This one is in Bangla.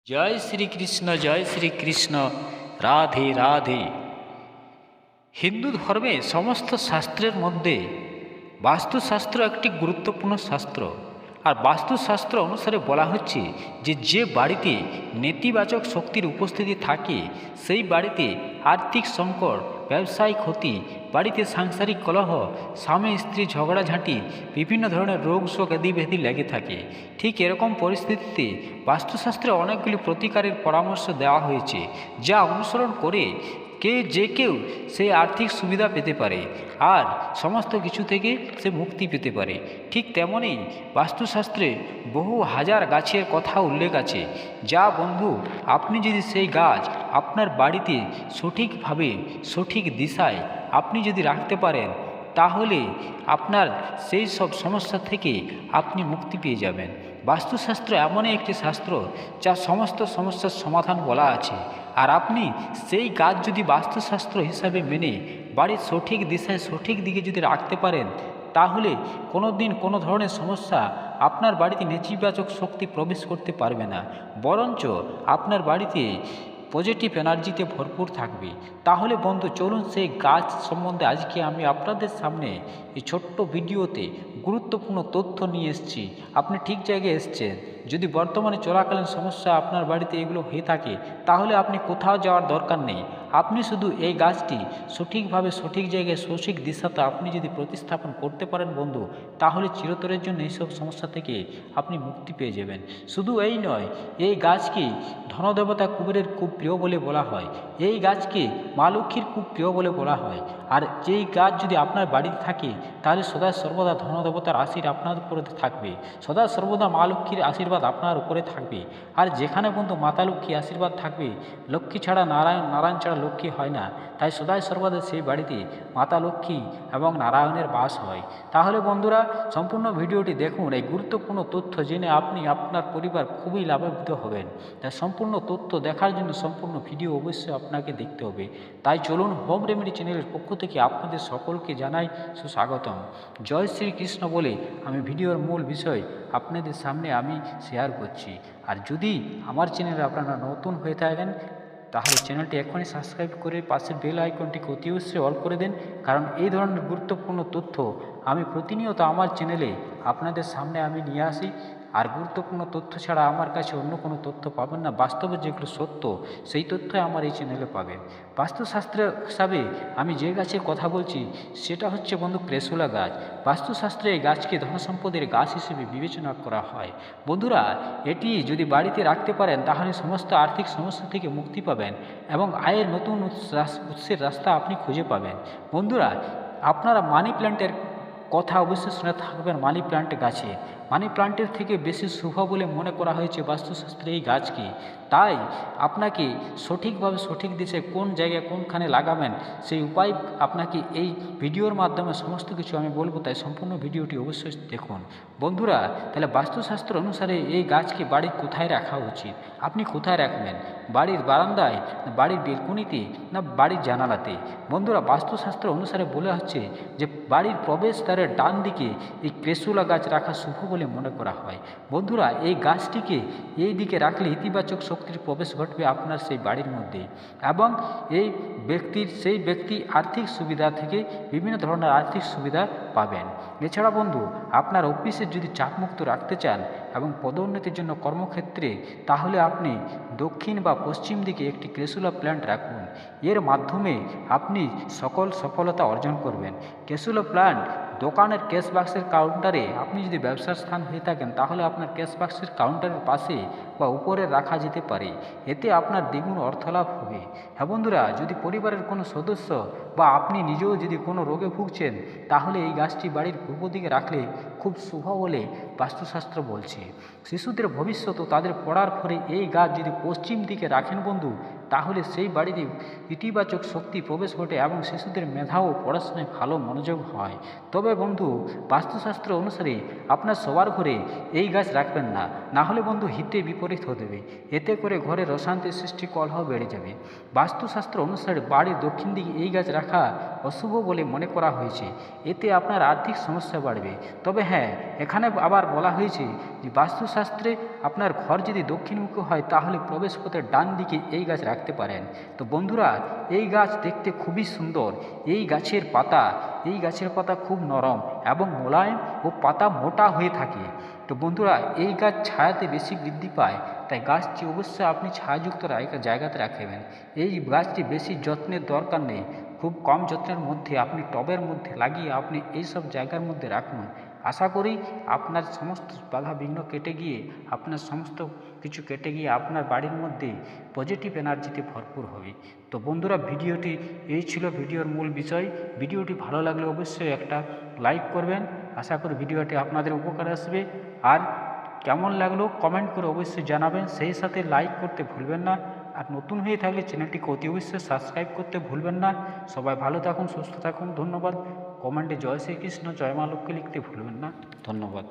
জয় শ্রীকৃষ্ণ, রাধে রাধে। হিন্দু ধর্মে সমস্ত শাস্ত্রের মধ্যে বাস্তুশাস্ত্র একটি গুরুত্বপূর্ণ শাস্ত্র। আর বাস্তুশাস্ত্র অনুসারে বলা হচ্ছে যে বাড়িতে নেতিবাচক শক্তির উপস্থিতি থাকে সেই বাড়িতে আর্থিক সংকট, ব্যবসায়িক ক্ষতি, বাড়িতে সাংসারিক কলহ, স্বামী স্ত্রী ঝগড়াঝাঁটি, বিভিন্ন ধরনের রোগ শোক আদি ব্যাধি লেগে থাকে। ঠিক এরকম পরিস্থিতিতে বাস্তুশাস্ত্রে অনেকগুলি প্রতিকারের পরামর্শ দেওয়া হয়েছে, যা অনুসরণ করে কেউ সেই আর্থিক সুবিধা পেতে পারে আর সমস্ত কিছু থেকে সে মুক্তি পেতে পারে। ঠিক তেমনই বাস্তুশাস্ত্রে বহু হাজার গাছের কথা উল্লেখ আছে, যা বন্ধু আপনি যদি সেই গাছ আপনার বাড়িতে সঠিকভাবে সঠিক দিশায় আপনি যদি রাখতে পারেন, তাহলে আপনার সেই সব সমস্যা থেকে আপনি মুক্তি পেয়ে যাবেন। বাস্তুশাস্ত্র এমনই একটি শাস্ত্র যা সমস্ত সমস্যার সমাধান বলা আছে। আর আপনি সেই গাছ যদি বাস্তুশাস্ত্র হিসাবে মেনে বাড়ির সঠিক দিশায় সঠিক দিকে যদি রাখতে পারেন, তাহলে কোনো দিন কোনো ধরনের সমস্যা আপনার বাড়িতে নেতিবাচক শক্তি প্রবেশ করতে পারবে না, বরঞ্চ আপনার বাড়িতে পজিটিভ এনার্জিতে ভরপুর থাকবে। তাহলে বন্ধু চলুন সেই গাছ সম্বন্ধে আজকে আমি আপনাদের সামনে এই ছোট্ট ভিডিওতে গুরুত্বপূর্ণ তথ্য নিয়ে এসেছি। আপনি ঠিক জায়গায় এসেছেন। যদি বর্তমানে চলাকালীন সমস্যা আপনার বাড়িতে এগুলো হয়ে থাকে, তাহলে আপনি কোথাও যাওয়ার দরকার নেই। আপনি শুধু এই গাছটি সঠিকভাবে সঠিক জায়গায় সঠিক দিশাতে আপনি যদি প্রতিস্থাপন করতে পারেন বন্ধু, তাহলে চিরতরের জন্য এইসব সমস্যা থেকে আপনি মুক্তি পেয়ে যাবেন। শুধু এই নয়, এই গাছকে ধনদেবতা কুবেরের খুব প্রিয় বলে বলা হয়। এই গাছকে মা লক্ষ্মীর খুব প্রিয় বলে বলা হয়। আর যেই গাছ যদি আপনার বাড়িতে থাকে, তাহলে সদা সর্বদা ধনদেবতার আশীর্বাদ আপনার উপরে থাকবে, সদা সর্বদা মা লক্ষ্মীর আশীর্বাদ আপনার উপরে থাকবে। আর যেখানে বন্ধু মাতা লক্ষ্মী আশীর্বাদ থাকবে, লক্ষ্মী ছাড়া নারায়ণ, নারায়ণ ছাড়া লক্ষ্মী হয় না। তাই সদাই সর্বদা সেই বাড়িতে মাতা লক্ষ্মী এবং নারায়ণের বাস হয়। তাহলে বন্ধুরা সম্পূর্ণ ভিডিওটি দেখুন। এই গুরুত্বপূর্ণ তথ্য জেনে আপনি আপনার পরিবার খুবই লাভান্বিত হবেন। তাই সম্পূর্ণ তথ্য দেখার জন্য সম্পূর্ণ ভিডিও অবশ্যই আপনাকে দেখতে হবে। তাই চলুন, হোম রেমেডি চ্যানেলের পক্ষ থেকে আপনাদের সকলকে জানাই সুস্বাগতম। জয় শ্রীকৃষ্ণ বলে আমি ভিডিওর মূল বিষয় আপনাদের সামনে আমি শেয়ার করছি। আর যদি আমার চ্যানেলে আপনারা নতুন হয়ে থাকেন, তাহলে চ্যানেলটি এখনই সাবস্ক্রাইব করে পাশের বেল আইকনটিকে অতি অবশ্যই অল করে দেন, কারণ এই ধরনের গুরুত্বপূর্ণ তথ্য আমি প্রতিনিয়ত আমার চ্যানেলে আপনাদের সামনে আমি নিয়ে আসি। আর গুরুত্বপূর্ণ তথ্য ছাড়া আমার কাছে অন্য কোনো তথ্য পাবেন না। বাস্তবে যেগুলো সত্য সেই তথ্যই আমার এই চ্যানেলে পাবেন। বাস্তুশাস্ত্র হিসাবে আমি যে গাছের কথা বলছি সেটা হচ্ছে বন্ধু ক্রেসুলা গাছ। বাস্তুশাস্ত্রে এই গাছকে ধনসম্পদের গাছ হিসেবে বিবেচনা করা হয়। বন্ধুরা এটি যদি বাড়িতে রাখতে পারেন, তাহলে সমস্ত আর্থিক সমস্যা থেকে মুক্তি পাবেন এবং আয়ের নতুন উৎসের রাস্তা আপনি খুঁজে পাবেন। বন্ধুরা আপনারা মানি প্ল্যান্টের কথা অবশ্যই শুনে থাকবেন। মানি প্ল্যান্ট গাছে মানি প্ল্যান্টের থেকে বেশি শুভ বলে মনে করা হয়েছে বাস্তুশাস্ত্রে এই গাছকে। তাই আপনাকে সঠিকভাবে সঠিক দিশায় কোন জায়গায় কোনখানে লাগাবেন সেই উপায় আপনাকে এই ভিডিওর মাধ্যমে সমস্ত কিছু আমি বলবো। তাই সম্পূর্ণ ভিডিওটি অবশ্যই দেখুন। বন্ধুরা তাহলে বাস্তুশাস্ত্র অনুসারে এই গাছকে বাড়ির কোথায় রাখা উচিত, আপনি কোথায় রাখবেন? বাড়ির বারান্দায়, না বাড়ির বেলকুনিতে, না বাড়ির জানালাতে? বন্ধুরা বাস্তুশাস্ত্র অনুসারে বলা হচ্ছে যে বাড়ির প্রবেশদ্বারের ডান দিকে এই ক্রেসুলা গাছ রাখা শুভ বলে মনে করা হয়। বন্ধুরা এই গাছটিকে এই দিকে রাখলে ইতিবাচক শক্তির প্রবেশ ঘটবে আপনার সেই বাড়ির মধ্যে এবং সেই ব্যক্তি আর্থিক সুবিধা থেকে বিভিন্ন ধরনের আর্থিক সুবিধা পাবেন। এছাড়া বন্ধু আপনার অফিসে যদি চাপমুক্ত রাখতে চান এবং পদোন্নতির জন্য কর্মক্ষেত্রে, তাহলে আপনি দক্ষিণ বা পশ্চিম দিকে একটি ক্রেসুলা প্ল্যান্ট রাখুন। এর মাধ্যমে আপনি সকল সফলতা অর্জন করবেন। ক্রেসুলা প্ল্যান্ট দোকানের ক্যাশ বাক্সের কাউন্টারে, আপনি যদি ব্যবসার স্থান হয়ে থাকেন তাহলে আপনার ক্যাশ বাক্সের কাউন্টারের পাশে বা উপরে রাখা যেতে পারে। এতে আপনার দ্বিগুণ অর্থলাভ হবে। হ্যাঁ বন্ধুরা, যদি পরিবারের কোনো সদস্য বা আপনি নিজেও যদি কোনো রোগে ভুগছেন, তাহলে এই গাছটি বাড়ির পূর্ব দিকে রাখলে খুব শুভ বলে বাস্তুশাস্ত্র বলছে। শিশুদের ভবিষ্যৎ ও তাদের পড়ার ফলে এই গাছ যদি পশ্চিম দিকে রাখেন বন্ধু, তাহলে সেই বাড়িতে ইতিবাচক শক্তি প্রবেশ ঘটে এবং শিশুদের মেধা ও পড়াশোনায় ভালো মনোযোগ হয়। তবে বন্ধু, বাস্তুশাস্ত্র অনুসারে আপনার সবার ঘরে এই গাছ রাখবেন না, না হলে বন্ধু হিতে বিপরীত হতে দেবে। এতে করে ঘরের অশান্তি সৃষ্টি, কলহ বেড়ে যাবে। বাস্তুশাস্ত্র অনুসারে বাড়ির দক্ষিণ দিকে এই গাছ রাখা অশুভ বলে মনে করা হয়েছে। এতে আপনার আর্থিক সমস্যা বাড়বে। তবে হ্যাঁ, এখানে আবার বলা হয়েছে যে বাস্তুশাস্ত্রে আপনার ঘর যদি দক্ষিণমুখী হয় তাহলে প্রবেশপথের ডান দিকে এই গাছ রাখতে পারেন। তো বন্ধুরা, এই গাছ দেখতে খুবই সুন্দর। এই গাছের পাতা খুব নরম এবং মোলায়েম ও পাতা মোটা হয়ে থাকে। তো বন্ধুরা, এই গাছ ছায়াতে বেশি বৃদ্ধি পায়, তাই গাছটি অবশ্যই আপনি ছায়াযুক্ত জায়গাতে রাখবেন। এই গাছটি বেশি যত্নের দরকার নেই, খুব কম যত্নের মধ্যে আপনি টবের মধ্যে লাগিয়ে আপনি এইসব জায়গার মধ্যে রাখুন। আশা করি আপনার সমস্ত বাধা বিঘ্ন কেটে গিয়ে আপনার সমস্ত কিছু কেটে গিয়ে আপনার বাড়ির মধ্যে পজিটিভ এনার্জিতে ভরপুর হবে। তো বন্ধুরা, ভিডিওটি এই ছিল ভিডিওর মূল বিষয়। ভিডিওটি ভালো লাগলে অবশ্যই একটা লাইক করবেন। আশা করি ভিডিওটি আপনাদের উপকার আসবে। আর কেমন লাগলো কমেন্ট করে অবশ্যই জানাবেন। সেই সাথে লাইক করতে ভুলবেন না। আর নতুন হয়ে থাকলে চ্যানেলটিকে অতি অবশ্যই সাবস্ক্রাইব করতে ভুলবেন না। সবাই ভালো থাকুন, সুস্থ থাকুন। ধন্যবাদ। কমেন্টে জয় শ্রীকৃষ্ণ, জয় মা লক্ষ্মী লিখতে ভুলবেন না। ধন্যবাদ।